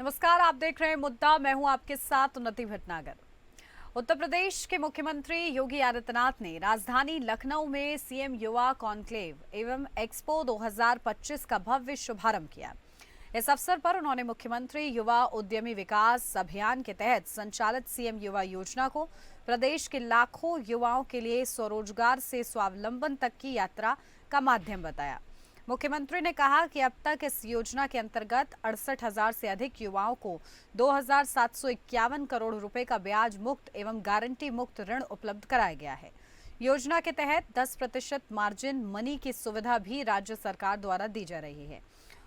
नमस्कार, आप देख रहे हैं मुद्दा। मैं हूं आपके साथ उन्नति भटनागर। उत्तर प्रदेश के मुख्यमंत्री योगी आदित्यनाथ ने राजधानी लखनऊ में सीएम युवा कॉन्क्लेव एवं एक्सपो 2025 का भव्य शुभारंभ किया। इस अवसर पर उन्होंने मुख्यमंत्री युवा उद्यमी विकास अभियान के तहत संचालित सीएम युवा योजना को प्रदेश के लाखों युवाओं के लिए स्वरोजगार से स्वावलंबन तक की यात्रा का माध्यम बताया। मुख्यमंत्री ने कहा कि अब तक इस योजना के अंतर्गत 68,000 से अधिक युवाओं को 2,751 करोड़ रुपए का ब्याज मुक्त एवं गारंटी मुक्त ऋण उपलब्ध कराया गया है। योजना के तहत 10% मार्जिन मनी की सुविधा भी राज्य सरकार द्वारा दी जा रही है।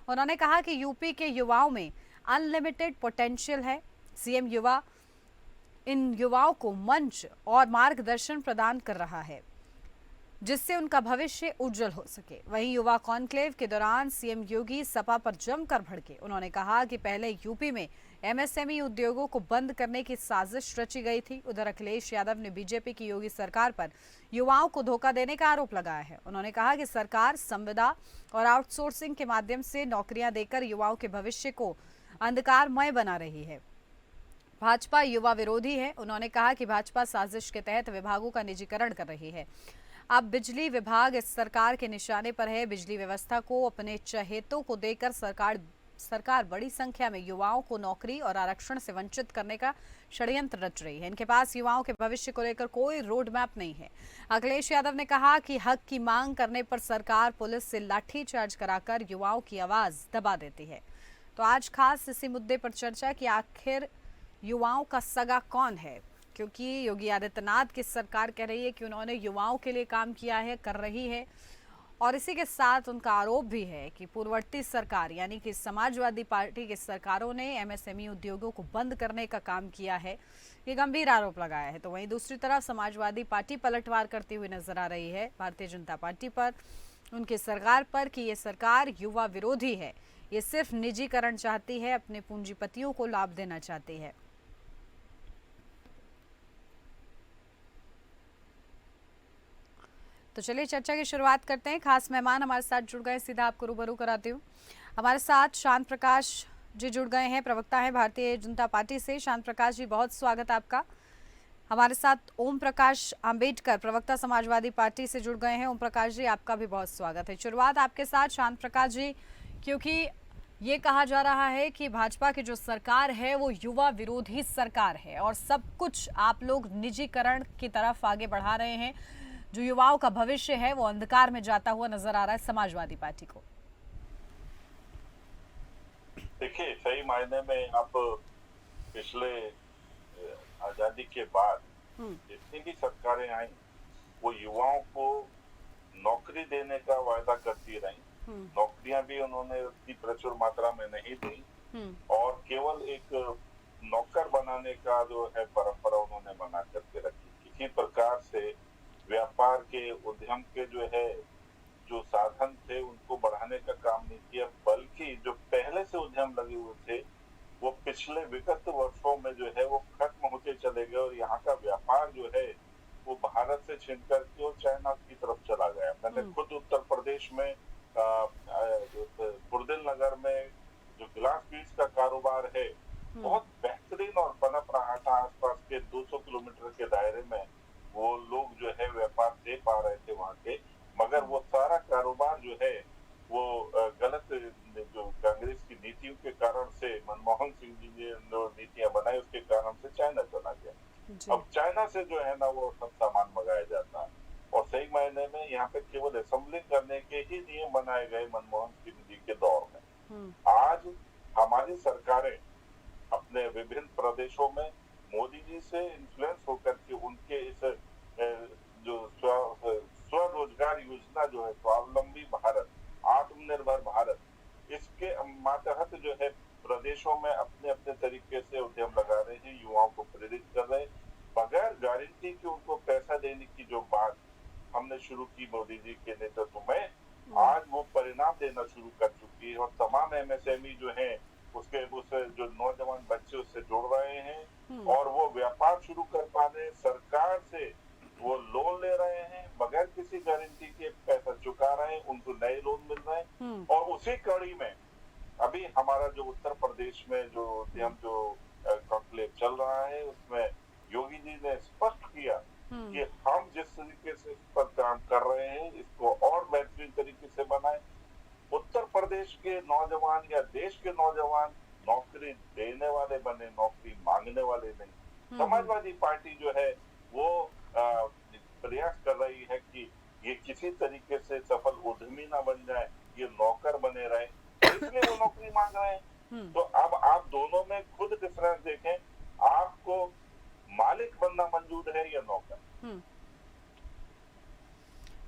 उन्होंने कहा कि यूपी के युवाओं में अनलिमिटेड पोटेंशियल है। सीएम युवा इन युवाओं को मंच और मार्गदर्शन प्रदान कर रहा है, जिससे उनका भविष्य उज्जवल हो सके। वहीं युवा कॉन्क्लेव के दौरान सीएम योगी सपा पर जमकर भड़के। उन्होंने कहा कि पहले यूपी में एमएसएमई उद्योगों को बंद करने की साजिश रची गई थी। उधर अखिलेश यादव ने बीजेपी की योगी सरकार पर युवाओं को धोखा देने का आरोप लगाया है। उन्होंने कहा कि सरकार संविदा और आउटसोर्सिंग के माध्यम से नौकरियां देकर युवाओं के भविष्य को अंधकारमय बना रही है। भाजपा युवा विरोधी है। उन्होंने कहा कि भाजपा साजिश के तहत विभागों का निजीकरण कर रही है। अब बिजली विभाग इस सरकार के निशाने पर है। बिजली व्यवस्था को अपने चहेतों को देकर सरकार बड़ी संख्या में युवाओं को नौकरी और आरक्षण से वंचित करने का षड्यंत्र रच रही है। इनके पास युवाओं के भविष्य को लेकर कोई रोड मैप नहीं है। अखिलेश यादव ने कहा कि हक की मांग करने पर सरकार पुलिस से लाठीचार्ज कराकर युवाओं की आवाज दबा देती है। तो आज खास इसी मुद्दे पर चर्चा कि आखिर युवाओं का सगा कौन है, क्योंकि योगी आदित्यनाथ की सरकार कह रही है कि उन्होंने युवाओं के लिए काम किया है, कर रही है। और इसी के साथ उनका आरोप भी है कि पूर्ववर्ती सरकार यानी कि समाजवादी पार्टी की सरकारों ने एमएसएमई उद्योगों को बंद करने का काम किया है। ये गंभीर आरोप लगाया है। तो वहीं दूसरी तरफ समाजवादी पार्टी पलटवार करती हुई नजर आ रही है भारतीय जनता पार्टी पर, उनकी सरकार पर, कि ये सरकार युवा विरोधी है। ये सिर्फ निजीकरण चाहती है, अपने पूंजीपतियों को लाभ देना चाहती है। तो चलिए चर्चा की शुरुआत करते हैं। खास मेहमान हमारे साथ जुड़ गए, सीधा आपको रूबरू कराती हूँ। हमारे साथ शांत प्रकाश जी जुड़ गए हैं, प्रवक्ता हैं भारतीय जनता पार्टी से। शांत प्रकाश जी, बहुत स्वागत आपका। हमारे साथ ओम प्रकाश अंबेडकर, प्रवक्ता समाजवादी पार्टी से जुड़ गए हैं। ओम प्रकाश जी, आपका भी बहुत स्वागत है। शुरुआत आपके साथ शांत प्रकाश जी, क्योंकि ये कहा जा रहा है कि भाजपा की जो सरकार है वो युवा विरोधी सरकार है और सब कुछ आप लोग निजीकरण की तरफ आगे बढ़ा रहे हैं। जो युवाओं का भविष्य है वो अंधकार में जाता हुआ नजर आ रहा है समाजवादी पार्टी को। देखिए, सही मायने में आप पिछले आजादी के बाद जितनी भी सरकारें आई वो युवाओं को नौकरी देने का वायदा करती रही। नौकरियां भी उन्होंने उतनी प्रचुर मात्रा में नहीं दी और केवल एक नौकर बनाने का जो है परंपरा उन्होंने बना करके रखी। किसी प्रकार से व्यापार के, उद्यम के जो साधन थे उनको बढ़ाने का काम नहीं किया, बल्कि जो पहले से उद्यम लगे हुए थे वो पिछले विगत वर्षों में जो है वो खत्म होते चले गए और यहाँ का व्यापार जो है वो भारत से छिन करके और चाइना की तरफ चला गया। मैंने खुद उत्तर प्रदेश में कुर्दिल नगर में जो गिलास बीज का कारोबार है बहुत बेहतरीन और पनप रहा था। आसपास के 200 किलोमीटर के दायरे में वो लोग जो है व्यापार दे पा रहे थे वहाँ के, मगर वो सारा कारोबार जो है वो गलत जो कांग्रेस की नीतियों के कारण से, मनमोहन सिंह जी ने जो नीतियां बनाई उसके कारण से चाइना चला गया। अब चाइना से जो है ना वो सब सामान मंगाया जाता है और सही मायने में यहाँ पे केवल असेंबलिंग करने के ही नियम बनाए गए मनमोहन सिंह जी के दौर में। आज हमारी सरकारें अपने विभिन्न प्रदेशों में मोदी जी से इन्फ्लुएंस होकर के उनके इस जो स्वरोजगार योजना जो है, स्वावलंबी भारत, आत्मनिर्भर भारत, इसके मातहत जो है प्रदेशों में अपने अपने तरीके से उद्यम लगा रहे हैं, युवाओं को प्रेरित कर रहे हैं। बगैर गारंटी के उनको पैसा देने की जो बात हमने शुरू की मोदी जी के नेतृत्व में, आज वो परिणाम देना शुरू कर चुकी है और तमाम एमएसएमई जो है उसके जो नौजवान बच्चे उससे जुड़ रहे हैं और वो व्यापार शुरू कर पा रहे हैं। सरकार से वो लोन ले रहे हैं, बगैर किसी गारंटी के पैसा चुका रहे हैं, उनको नए लोन मिल रहे हैं और उसी कड़ी में अभी हमारा जो उत्तर प्रदेश में जो उद्यम जो कॉन्क्लेव चल रहा है उसमें योगी जी ने स्पष्ट किया कि हम जिस तरीके से इस पर काम कर रहे हैं इसको और बेहतरीन तरीके से बनाएं। उत्तर प्रदेश के नौजवान या देश के नौजवान नौकरी देने वाले बने, नौकरी मांगने वाले नहीं। समाजवादी पार्टी जो है वो प्रयास कर रही है कि ये किसी तरीके से सफल उद्यमी ना बन जाए, ये नौकर बने रहे, इसलिए वो नौकरी मांग रहे हैं। तो अब आप दोनों में खुद डिफरेंस देखें, आपको मालिक बनना मंजूर है या नौकर?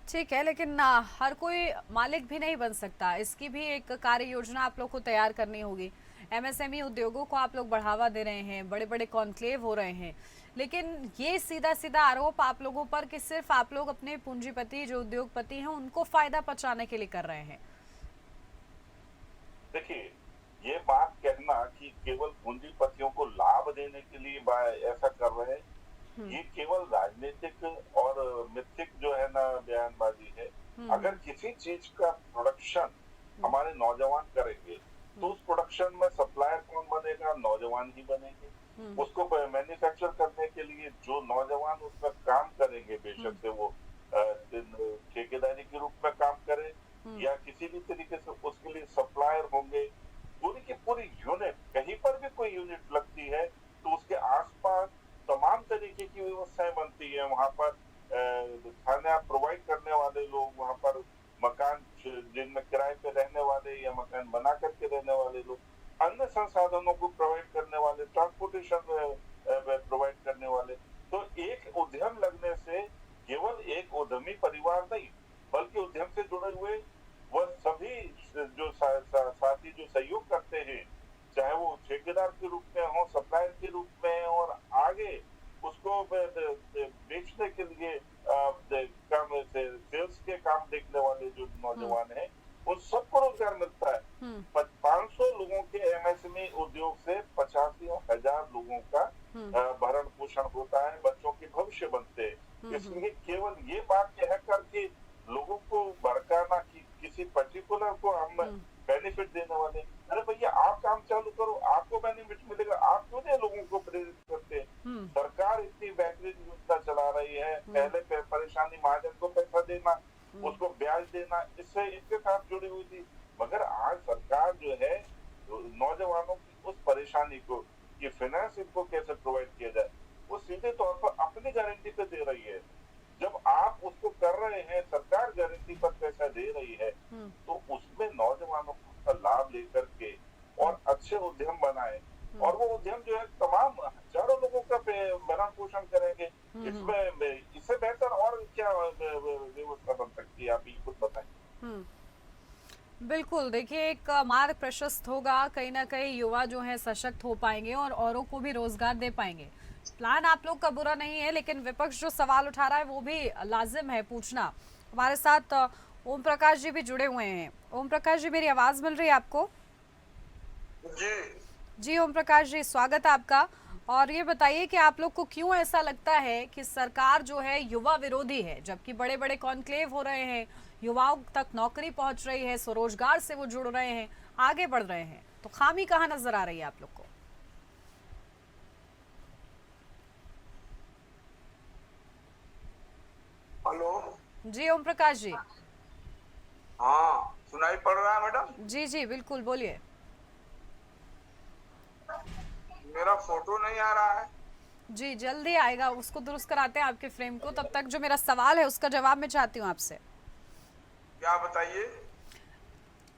ठीक है, लेकिन हर कोई मालिक भी नहीं बन सकता। इसकी भी एक कार्य योजना आप लोग को तैयार करनी होगी। एमएसएमई उद्योगों को आप लोग बढ़ावा दे रहे हैं, बड़े बड़े कॉन्क्लेव हो रहे हैं, लेकिन ये सीधा सीधा आरोप आप लोगों पर कि सिर्फ आप लोग अपने पूंजीपति जो उद्योगपति हैं उनको फायदा पहुंचाने के लिए कर रहे हैं। देखिए, ये बात कहना कि केवल पूंजीपतियों को लाभ देने के लिए ऐसा कर रहे हैं, ये केवल राजनीतिक और मिथिक जो है ना बयानबाजी है। अगर किसी चीज का प्रोडक्शन हमारे नौजवान करेंगे तो उस प्रोडक्शन में सप्लायर कौन बनेगा? नौजवान ही बनेंगे। उसको मैन्युफैक्चर करने के लिए जो नौजवान उसमें काम करेंगे, बेशक से वो ठेकेदारी के रूप में काम करें या किसी भी तरीके से उसके लिए सप्लायर होंगे। पूरी की पूरी यूनिट, कहीं पर भी कोई यूनिट लगती है तो उसके आसपास तमाम तरीके की व्यवस्थाएं बनती है। वहां पर खाना प्रोवाइड करने वाले लोग, वहां पर मकान जिनमें किराए पे रहने वाले या मकान बना करके रहने वाले लोग, अन्य संसाधनों को प्रोवाइड करने वाले, ट्रांसपोर्टेशन प्रोवाइड करने वाले। तो एक उद्यम लगने से केवल एक उद्यमी परिवार नहीं बल्कि उद्यम से जुड़े हुए वह सभी जो साथी जो सहयोग करते हैं, चाहे वो ठेकेदार के रूप में हो, सप्लायर के रूप में, और आगे उसको बेचने के लिए सेल्स के काम देखने वाले जो नौजवान हैं, उन सबको रोजगार मिलता है। 500 लोगों के एमएसएमई उद्योग से 85,000 लोगों का भरण पोषण होता है, बच्चों के भविष्य बनते हैं। इसलिए केवल ये बात कह करके लोगों को भड़काना कि किसी पर्टिकुलर को हम बेनिफिट देने वाले, अरे भैया आप काम चालू करो, आपको बेनिफिट मिलेगा, आप क्यों नहीं लोगों को प्रेरित करते? सरकार इतनी बेहतरीन योजना चला रही है, पहले परेशानी महाजन को पैसा देना, उसको ब्याज देना, इससे इसके साथ जुड़ी हुई थी। मगर आज सरकार जो है नौजवानों की उस परेशानी को, ये फाइनेंस इनको कैसे प्रोवाइड किया जाए, वो सीधे तौर पर अपनी गारंटी पे दे रही है। जब आप उसको कर रहे हैं, सरकार गारंटी पर पैसा दे रही है, तो उसमें नौजवानों का लाभ लेकर के और अच्छे उद्यम बनाए, और वो उद्यम जो है तमाम हजारों लोगों का भरण पोषण करेंगे। इसमें इससे बेहतर और क्या व्यवस्था बन सकती है, आप ये खुद बताएं। बिल्कुल, देखिए एक मार्ग प्रशस्त होगा, कहीं ना कहीं युवा जो है सशक्त हो पाएंगे और औरों को भी रोजगार दे पाएंगे। प्लान आप लोग का बुरा नहीं है, लेकिन विपक्ष जो सवाल उठा रहा है वो भी लाजिम है पूछना। हमारे साथ ओम प्रकाश जी भी जुड़े हुए हैं। ओम प्रकाश जी, मेरी आवाज मिल रही है आपको? जी ओम प्रकाश जी, स्वागत है आपका। और ये बताइए कि आप लोग को क्यों ऐसा लगता है कि सरकार जो है युवा विरोधी है, जबकि बड़े बड़े कॉन्क्लेव हो रहे हैं, युवाओं तक नौकरी पहुंच रही है, स्वरोजगार से वो जुड़ रहे हैं, आगे बढ़ रहे हैं, तो खामी कहाँ नजर आ रही है आप लोग को? हेलो जी ओम प्रकाश जी। हाँ, सुनाई पड़ रहा है मैडम? जी जी बिल्कुल, बोलिए। मेरा फोटो नहीं आ रहा है। जी जल्दी आएगा, उसको दुरुस्त कराते हैं आपके फ्रेम को। तब तक जो मेरा सवाल है उसका जवाब मैं चाहती हूँ आपसे। क्या बताइए?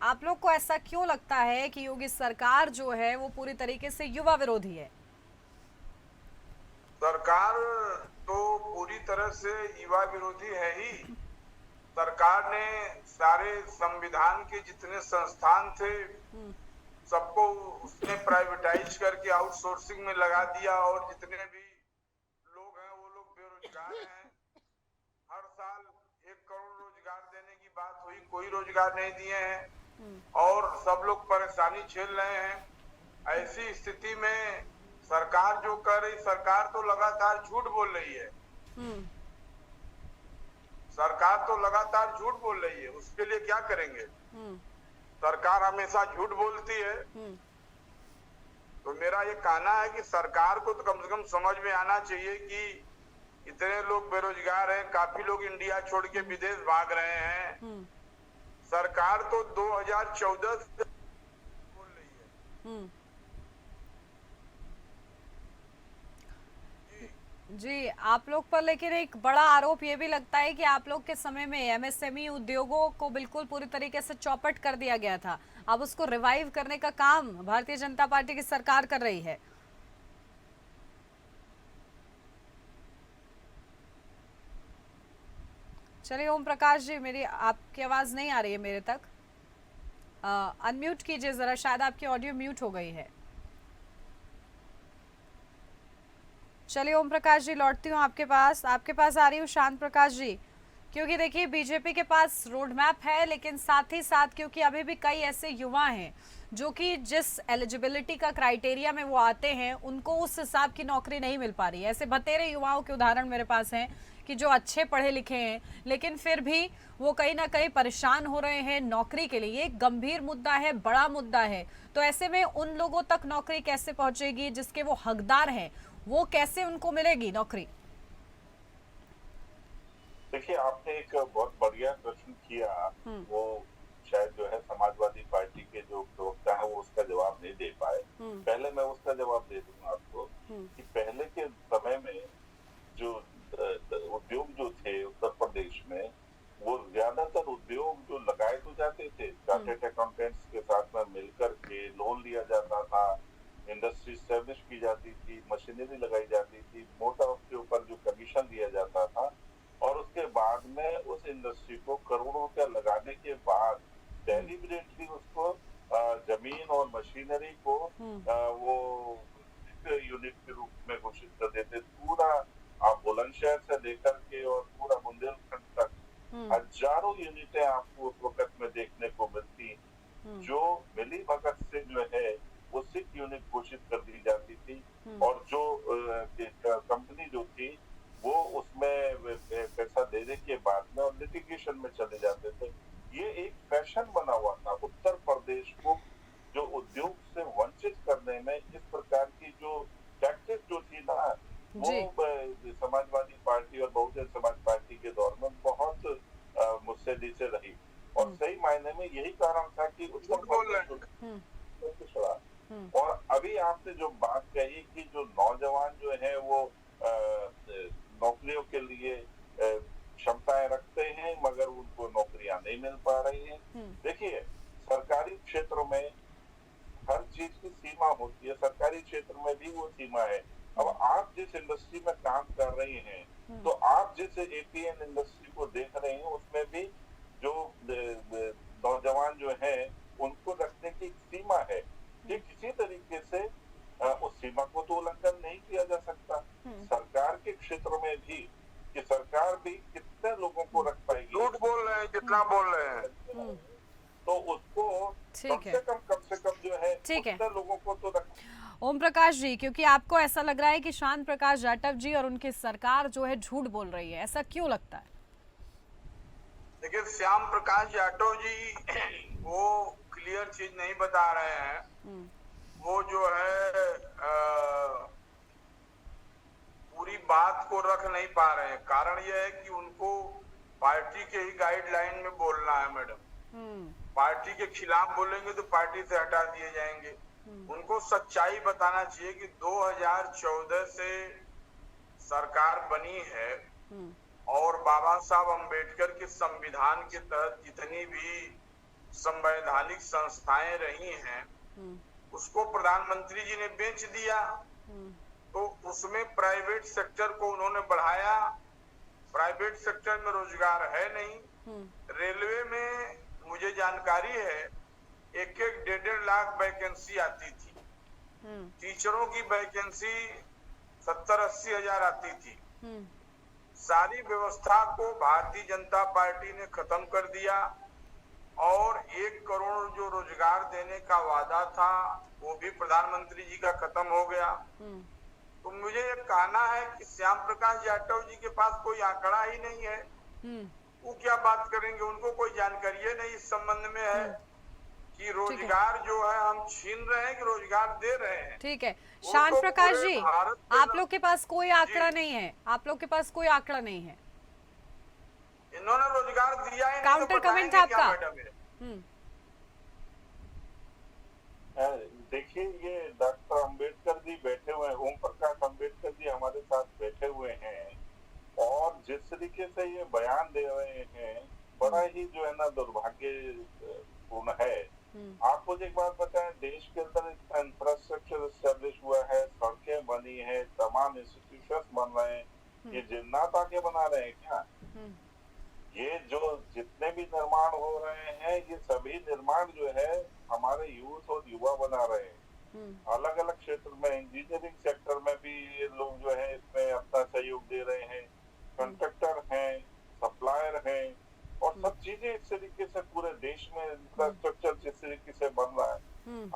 आप लोग को ऐसा क्यों लगता है कि योगी सरकार जो है वो पूरी तरीके से युवा विरोधी है? सरकार तो पूरी तरह से युवा विरोधी है ही। सरकार ने सारे संविधान के जितने संस्थान थे सबको उसने प्राइवेटाइज करके आउटसोर्सिंग में लगा दिया, और जितने भी लोग हैं वो लोग बेरोजगार हैं। हर साल 1 करोड़ रोजगार देने की बात हुई, कोई रोजगार नहीं दिए हैं और सब लोग परेशानी झेल रहे हैं। ऐसी स्थिति में सरकार जो कर रही, सरकार तो लगातार झूठ बोल रही है। सरकार तो लगातार झूठ बोल रही है, उसके लिए क्या करेंगे? सरकार हमेशा झूठ बोलती है। तो मेरा ये कहना है कि सरकार को तो कम से कम समझ में आना चाहिए कि इतने लोग बेरोजगार हैं, काफी लोग इंडिया छोड़ के विदेश भाग रहे हैं। सरकार तो 2014 से बोल रही है। जी, आप लोग पर लेकिन एक बड़ा आरोप ये भी लगता है कि आप लोग के समय में एमएसएमई उद्योगों को बिल्कुल पूरी तरीके से चौपट कर दिया गया था। अब उसको रिवाइव करने का काम भारतीय जनता पार्टी की सरकार कर रही है। चलिए ओम प्रकाश जी, मेरी आपकी आवाज नहीं आ रही है मेरे तक। अनम्यूट कीजिए जरा, शायद आपकी ऑडियो म्यूट हो गई है। चलिए ओम प्रकाश जी, लौटती हूँ आपके पास आ रही हूँ शांत प्रकाश जी। क्योंकि देखिए बीजेपी के पास रोड मैप है, लेकिन साथ ही साथ क्योंकि अभी भी कई ऐसे युवा हैं जो कि जिस एलिजिबिलिटी का क्राइटेरिया में वो आते हैं उनको उस हिसाब की नौकरी नहीं मिल पा रही है। ऐसे बतेरे युवाओं के उदाहरण मेरे पास हैं कि जो अच्छे पढ़े लिखे हैं लेकिन फिर भी वो कहीं ना कहीं परेशान हो रहे हैं नौकरी के लिए। एक गंभीर मुद्दा है, बड़ा मुद्दा है। तो ऐसे में उन लोगों तक नौकरी कैसे पहुंचेगी जिसके वो हकदार हैं, वो कैसे उनको मिलेगी नौकरी? देखिए, आपने एक बहुत बढ़िया प्रश्न किया। वो शायद जो है समाजवादी पार्टी के जो प्रवक्ता है वो उसका जवाब नहीं दे पाए। पहले मैं उसका जवाब दे दूंगा आपको कि पहले के समय में जो उद्योग जो थे उत्तर प्रदेश में, वो ज्यादातर उद्योग जो लगाए तो जाते थे, चार्टर्ड अकाउंटेंट्स के साथ में मिलकर के लोन लिया जाता था, इंडस्ट्री स्टैब्लिश की जाती थी, मशीनरी लगाई जाती थी, मोटर के ऊपर जो कमीशन दिया जाता था, और उसके बाद में उस इंडस्ट्री को करोड़ों रुपया लगाने के बाद डेलिबरेटली उसको जमीन और मशीनरी को वो यूनिट के रूप में घोषित कर देते। पूरा आप बुलंदशहर से लेकर के और पूरा बुंदेलखंड तक हजारों यूनिटें आपको उस वक्त में देखने को मिलती, जो मिली भगत से जो है वो 6 यूनिट घोषित कर दी जाती थी, और जो कंपनी जो थी वो उसमें पैसा देने के बाद में और लिटिगेशन में चले जाते थे। ये एक फैशन बना हुआ था उत्तर प्रदेश को जो उद्योग से वंचित करने में। इस प्रकार की जो टैक्टिस जो थी ना, वो समाजवादी पार्टी और बहुजन समाज पार्टी के दौर में बहुत मुस्तैदी से रही, और सही मायने में यही कारण था कि उत्तर प्रदेश। और अभी आपने जो बात कही कि जो नौजवान जो है वो नौकरियों के लिए क्षमताएं रखते हैं मगर उनको नौकरियां नहीं मिल पा रही हैं। देखिए, सरकारी क्षेत्र में हर चीज की सीमा होती है, सरकारी क्षेत्र में भी वो सीमा है। अब आप जिस इंडस्ट्री में काम कर रही हैं, तो आप जिस एपीएन इंडस्ट्री को देख रहे हैं उसमें भी जो नौजवान जो है उनको रखने की सीमा है। ये किसी तरीके से उस सीमा को तो उल्लंघन नहीं किया जा सकता। सरकार के क्षेत्र में भी कि सरकार भी कितने लोगों को रख पाएगी। झूठ बोल रहे हैं जितना बोल रहे हैं, तो उसको कम से कम जो है उतने लोगों को तो रख। ओम प्रकाश जी, क्योंकि आपको ऐसा लग रहा है कि शांत प्रकाश जाटव जी और उनकी सरकार जो है झूठ बोल रही है, ऐसा क्यों लगता है? देखिए, श्याम प्रकाश जाटव जी वो क्लियर चीज नहीं बता रहे हैं। वो जो है पूरी बात को रख नहीं पा रहे हैं। कारण यह है कि उनको पार्टी के ही गाइडलाइन में बोलना है। मैडम, पार्टी के खिलाफ बोलेंगे तो पार्टी से हटा दिए जाएंगे। उनको सच्चाई बताना चाहिए कि 2014 से सरकार बनी है और बाबा साहब अम्बेडकर के संविधान के तहत जितनी भी संवैधानिक संस्थाएं रही हैं उसको प्रधानमंत्री जी ने बेच दिया। तो उसमें प्राइवेट सेक्टर को उन्होंने बढ़ाया। प्राइवेट सेक्टर में रोजगार है नहीं। रेलवे में मुझे जानकारी है 1-1 लाख वैकेंसी आती थी। टीचरों की वैकेंसी 70-80 हजार आती थी। सारी व्यवस्था को भारतीय जनता पार्टी ने खत्म कर दिया और 1 करोड़ जो रोजगार देने का वादा था वो भी प्रधानमंत्री जी का खत्म हो गया। तो मुझे ये कहना है कि श्याम प्रकाश जाटव जी के पास कोई आंकड़ा ही नहीं है। वो क्या बात करेंगे, उनको कोई जानकारी नहीं इस संबंध में है। कि रोजगार जो है हम छीन रहे हैं कि रोजगार दे रहे हैं। ठीक है वो शांत तो प्रकाश पूरे जी, भारत के आप लोग के पास कोई आंकड़ा नहीं है, आप लोग के पास कोई आंकड़ा नहीं है। इन्होंने रोजगार दिया ही नहीं तो काउंटर कमेंट बताएंगे क्या आपका। मैडम ये? हम्म। देखिए, ये डॉक्टर अंबेडकर जी बैठे हुए हैं, ओम प्रकाश अंबेडकर जी हमारे साथ बैठे हुए हैं, और जिस तरीके से ये बयान दे रहे हैं, बड़ा ही जो है ना दुर्भाग्यपूर्ण है। आप मुझे एक बात बताएं, देश के अंदर इतना इंफ्रास्ट्रक्चर एस्टेब्लिश हुआ है, सड़कें बनी है, तमाम इंस्टीट्यूशन बन रहे हैं, ये जिन्नात आके बना रहे हैं क्या? ये जो जितने भी निर्माण हो रहे हैं, ये सभी निर्माण जो है हमारे यूथ और युवा बना रहे हैं। अलग अलग क्षेत्र में, इंजीनियरिंग सेक्टर में भी ये लोग जो है इसमें अपना सहयोग दे रहे हैं, कंट्रैक्टर हैं, सप्लायर हैं, और सब चीजें इस तरीके से पूरे देश में इंफ्रास्ट्रक्चर जिस तरीके से बन रहा है।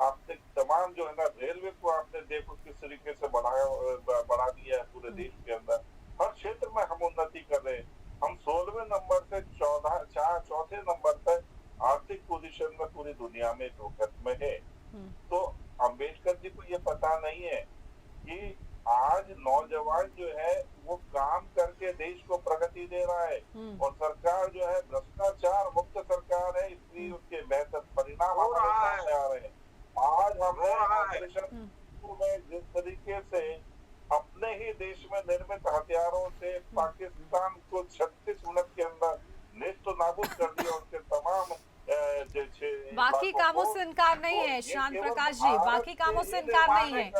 आपने तमाम जो है ना रेलवे को आपने देखो किस तरीके से बढ़ा दिया है पूरे देश के अंदर, हर क्षेत्र में हम उन्नति कर रहे हैं। हम 16वें नंबर से चौथे नंबर तक आर्थिक पोजीशन में पूरी दुनिया में धोखत में है। तो अंबेडकर जी को ये पता नहीं है कि आज नौजवान जो है वो काम करके देश को प्रगति दे रहा है, और सरकार जो है भ्रष्टाचार मुक्त सरकार है, इसलिए उसके बेहतर परिणाम हमारे सामने आ रहे हैं। आज हमने ऑपरेशन में जिस तरीके से अपने ही देश में निर्मित हथियारों से पाकिस्तान को 36 मिनट के अंदर नेस्त नाबूद कर दिया, उनके तमाम बाकी कामों से इनकार नहीं है शांत प्रकाश जी, बाकी कामों से इनकार नहीं है,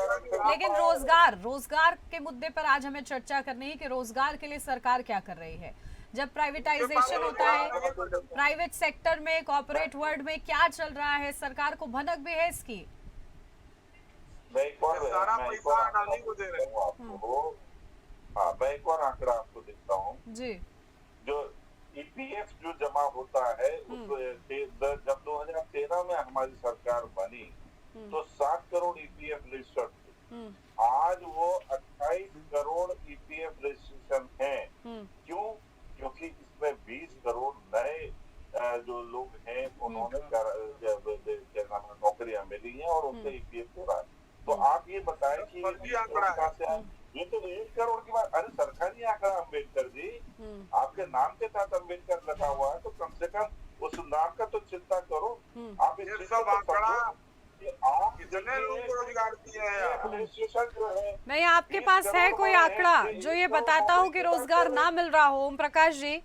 लेकिन रोजगार के मुद्दे पर आज हमें चर्चा करनी है कि रोजगार के लिए सरकार क्या कर रही है। जब प्राइवेटाइजेशन होता है प्राइवेट सेक्टर में, कॉर्पोरेट वर्ल्ड में क्या चल रहा है, सरकार को भनक भी है इसकी। मैं एक और आंकड़ा आपको देता हूँ जी। जो ईपीएफ जो जमा होता है, जब 2013 में हमारी सरकार बनी तो 7 करोड़ ईपीएफ रजिस्टर्ड थे, आज वो 28 करोड़ ईपीएफ रजिस्ट्रेशन है। क्यों? क्योंकि इसमें 20 करोड़ नए जो लोग हैं उन्होंने नौकरियां मिली हैं और उनसे ईपीएफ हो रहा है। तो आप ये बताएं कि ये तो 1 करोड़ की बात, अरे सरकारी आंकड़ा अम्बेडकर जी, आपके नाम के साथ अम्बेडकर लगा हुआ है, तो कम से कम उस नाम का तो चिंता करो। आप इस सब आंकड़ा कितने लोगों को रोजगार दिए हैं? नहीं, आपके पास है कोई आंकड़ा जो ये बताता हो कि रोजगार ना मिल रहा हो? ओम प्रकाश जी,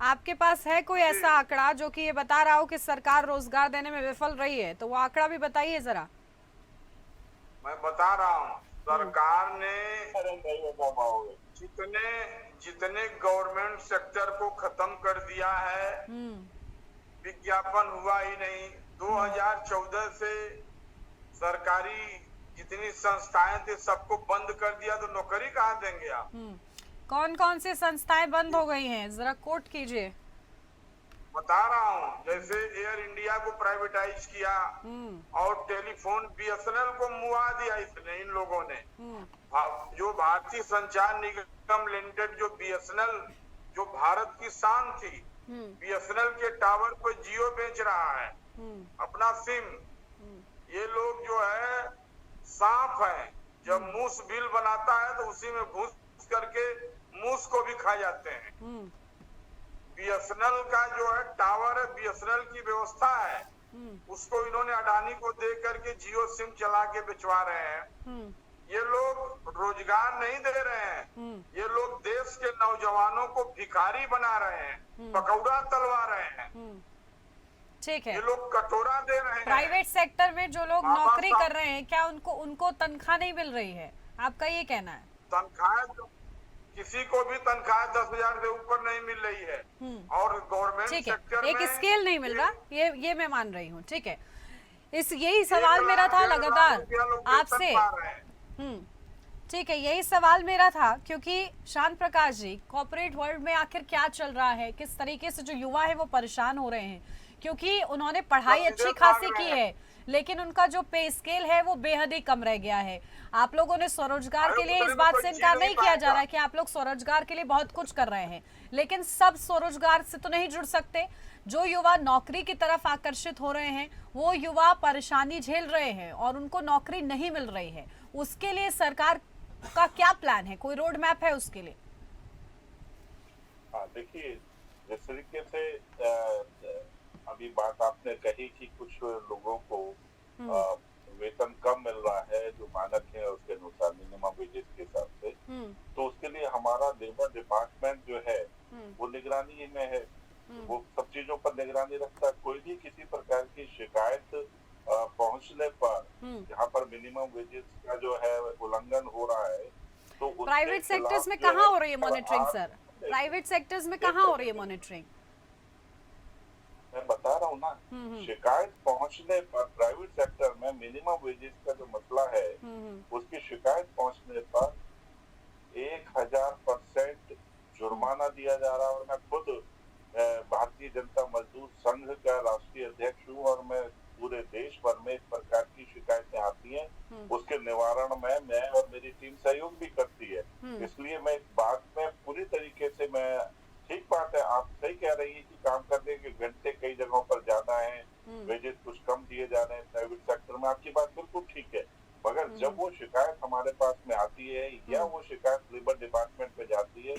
आपके पास है कोई ऐसा आंकड़ा जो कि ये बता रहा हो कि सरकार रोजगार देने में विफल रही है? तो वो आंकड़ा भी बताइए जरा। मैं बता रहा हूँ, सरकार ने जितने गवर्नमेंट सेक्टर को खत्म कर दिया है, विज्ञापन हुआ ही नहीं। 2014 से सरकारी जितनी संस्थाएं थे सबको बंद कर दिया, तो नौकरी कहाँ देंगे आप? कौन कौन सी संस्थाएं बंद हो गई हैं, जरा कोट कीजिए। बता रहा हूँ, जैसे एयर इंडिया को प्राइवेटाइज किया और टेलीफोन बीएसएनएल को मुआ दिया इन लोगों ने। जो भारतीय संचार निगम लिमिटेड, जो बीएसएनएल जो भारत की शान थी, बीएसएनएल के टावर को जियो बेच रहा है अपना सिम। ये लोग जो है सांप है, जब मूस बिल बनाता है तो उसी में घुस करके मूस को भी खा जाते हैं। बीएसएनएल का जो है टावर है, बीएसएनएल की व्यवस्था है, उसको इन्होंने अडानी को दे करके जियो सिम चला के बिचवा रहे हैं। ये लोग रोजगार नहीं दे रहे हैं, ये लोग देश के नौजवानों को भिखारी बना रहे हैं, पकौड़ा तलवा रहे हैं। ठीक है, ये लोग कटोरा दे रहे हैं। प्राइवेट सेक्टर में जो लोग नौकरी कर रहे हैं, क्या उनको तनख्वाह नहीं मिल रही है? आपका ये कहना है? तनख्वाह किसी को भी तनख्वाह 10,000 से ऊपर नहीं मिल रही है, और गवर्नमेंट सेक्टर में एक स्केल नहीं मिल रहा, ये मैं मान रही हूँ। ठीक है, यही सवाल मेरा था लगातार आपसे। ठीक है, यही सवाल मेरा था, क्योंकि शांत प्रकाश जी, कॉर्पोरेट वर्ल्ड में आखिर क्या चल रहा है, किस तरीके से जो युवा है वो परेशान हो रहे हैं, क्योंकि उन्होंने पढ़ाई अच्छी खासी की है, लेकिन उनका जो पे स्केल है वो बेहद ही कम रह गया है। आप लोगों ने स्वरोजगार के लिए इस बात से इनकार नहीं किया जा रहा है कि आप लोग स्वरोजगार के लिए बहुत कुछ कर रहे हैं, लेकिन सब स्वरोजगार से तो नहीं जुड़ सकते। जो युवा नौकरी की तरफ आकर्षित हो रहे हैं वो युवा परेशानी झेल रहे हैं और उनको नौकरी नहीं मिल रही है। उसके लिए सरकार का क्या प्लान है, कोई रोड मैप है उसके लिए? हाँ, देखिए, जिस तरीके से अभी बात आपने कही कि कुछ लोगों को वेतन कम मिल रहा है जो मानक है उसके अनुसार मिनिमम वेजेस के हिसाब से, तो उसके लिए हमारा लेबर डिपार्टमेंट जो है वो निगरानी में है। वो सब चीजों पर निगरानी रखता है। कोई भी किसी प्रकार की शिकायत पहुंचने पर जहाँ पर मिनिमम वेजेस का जो है उल्लंघन हो रहा है तो प्राइवेट सेक्टर्स में कहाँ हो रही है मॉनिटरिंग सर? प्राइवेट सेक्टर्स में कहाँ हो रही है मॉनिटरिंग? मैं बता रहा हूँ ना, शिकायत पहुंचने पर प्राइवेट सेक्टर में मिनिमम वेजेस का जो मसला है उसकी शिकायत पहुंचने पर 1000% जुर्माना दिया जा रहा है। और मैं खुद भारतीय जनता मजदूर संघ का राष्ट्रीय अध्यक्ष हूँ और मैं पूरे देश भर में इस प्रकार की शिकायतें आती हैं उसके निवारण में मैं और मेरी टीम सहयोग भी करती है। इसलिए मैं इस बात में पूरी तरीके से मैं ठीक बात है, आप सही कह रही है कि काम करने के घंटे कई जगहों पर ज्यादा है, वेजेस कुछ कम दिए जा रहे हैं प्राइवेट सेक्टर में, आपकी बात बिल्कुल ठीक है। मगर जब वो शिकायत हमारे पास में आती है या वो शिकायत लेबर डिपार्टमेंट पे जाती है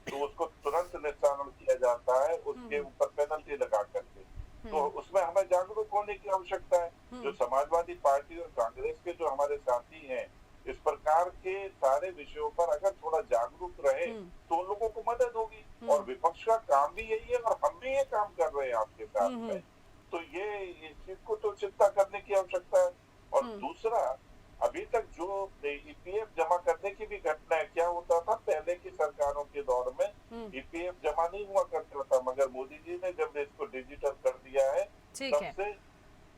तो उसको तुरंत निस्तारण किया जाता है, उसके ऊपर पेनल्टी लगा करके। तो उसमें हमें जागरूक होने की आवश्यकता है। जो समाजवादी पार्टी और कांग्रेस के जो हमारे साथी हैं इस प्रकार के सारे विषयों पर अगर थोड़ा जागरूक रहे तो उन लोगों को मदद होगी। और विपक्ष का काम भी यही है और हम भी ये काम कर रहे हैं आपके साथ में। तो ये इस चीज को तो चिंता करने की आवश्यकता है। और दूसरा, अभी तक जो ईपीएफ जमा करने की भी घटना है, क्या होता था पहले की सरकारों के दौर में ईपीएफ जमा नहीं हुआ करता था, मगर मोदी जी ने जब इसको डिजिटल कर दिया है तब से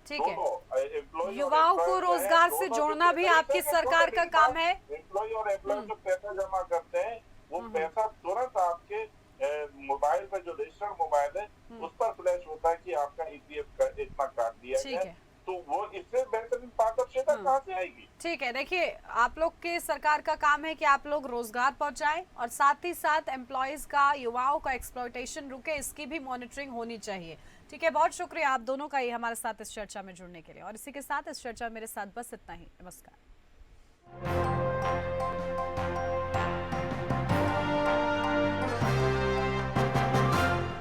ठीक है, युवाओं को रोजगार से जोड़ना भी आपकी सरकार का काम है। एम्प्लॉय और एम्प्लॉय जो पैसा जमा करते हैं वो पैसा तुरंत आपके मोबाइल पे जो रजिस्टर्ड मोबाइल है उस पर फ्लैश होता है कि आपका ईपीएफ का इतना काट दिया गया है। तो वो इससे बेहतरीन पारदर्शिता कहाँ से आएगी? ठीक है, देखिए आप लोग के सरकार का काम है कि आप लोग रोजगार पहुंचाएं और साथ ही साथ एम्प्लॉयज का, युवाओं का एक्सप्लॉयटेशन रुके, इसकी भी मॉनिटरिंग होनी चाहिए। ठीक है, बहुत शुक्रिया आप दोनों का ये हमारे साथ इस चर्चा में जुड़ने के लिए। और इसी के साथ इस चर्चा में मेरे साथ बस इतना ही। नमस्कार।